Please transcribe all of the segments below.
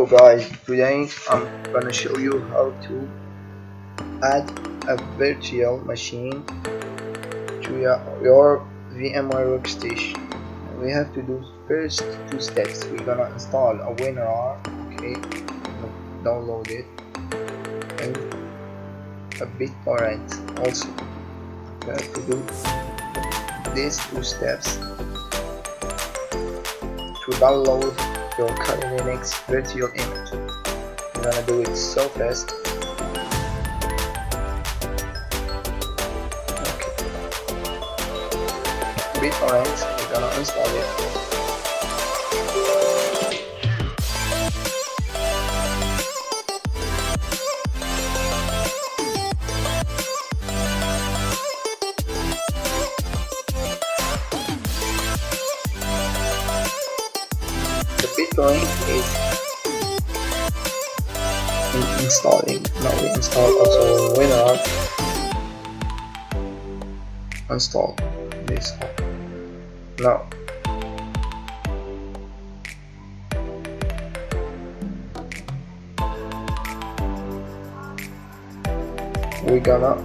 guys, today I'm gonna show you how to add a virtual machine to your VMware workstation. We have to do first two steps. We're gonna install a WinRAR, okay, download it, and a BitTorrent also. You have to do these two steps to download your Kali Linux virtual image. I'm gonna do it so fast. Okay. BitTorrent, we're gonna install it. The BitTorrent is installing. Now we install also WinRAR. Install this. Now we're gonna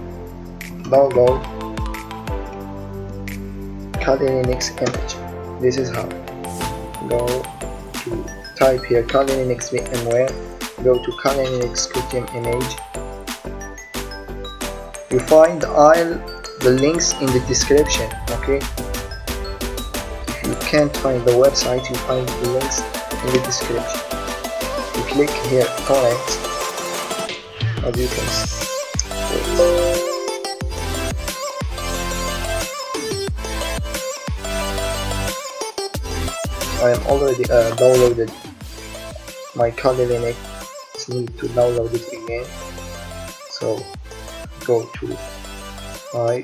download Kali Linux image. This is how. Go to type here Kali Linux Vmware, go to Kali Linux scripting image. You find all the links in the description, okay? If you can't find the website, you find the links in the description. You click here torrent, as you can see. I am already downloaded my Kali Linux. Need to download it again. So go to my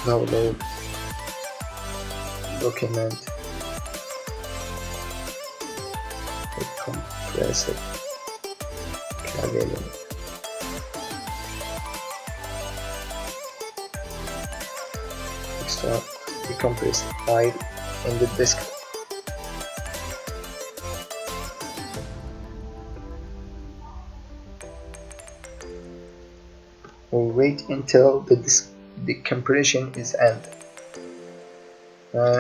download document. Compress it. Kali Linux. Extract the compressed file in the disk. We'll wait until the compression is ended.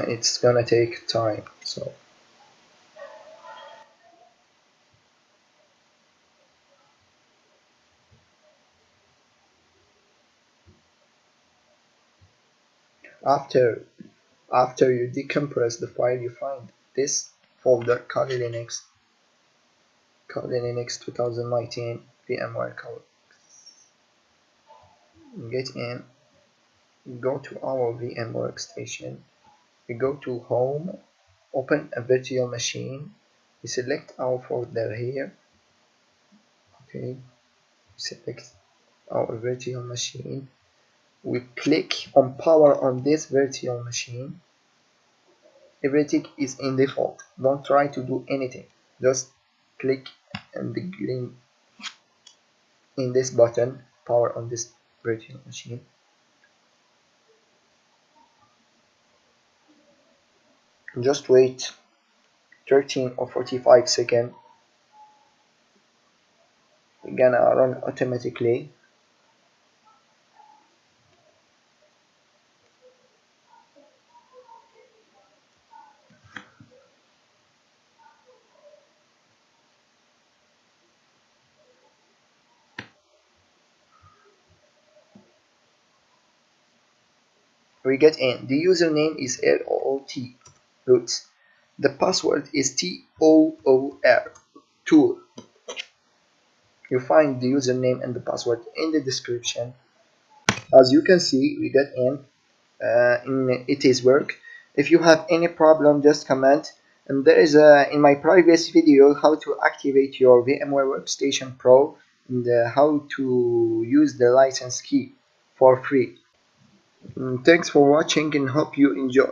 It's gonna take time, so after you decompress the file, you find this folder Kali Linux 2019 VMware Color. Get in, go to our VM workstation, we go to home, open a virtual machine, we select our folder here, okay, select our virtual machine, we click on power on this virtual machine. Everything is in default, don't try to do anything, just click on the green in this button, power on this virtual machine. Just wait 13 or 45 seconds. We're gonna run automatically. We get in. The username is root. The password is toor. You find the username and the password in the description. As you can see, we get in. It is work. If you have any problem, just comment. And there is in my previous video how to activate your VMware Workstation Pro and how to use the license key for free. Thanks for watching and hope you enjoy.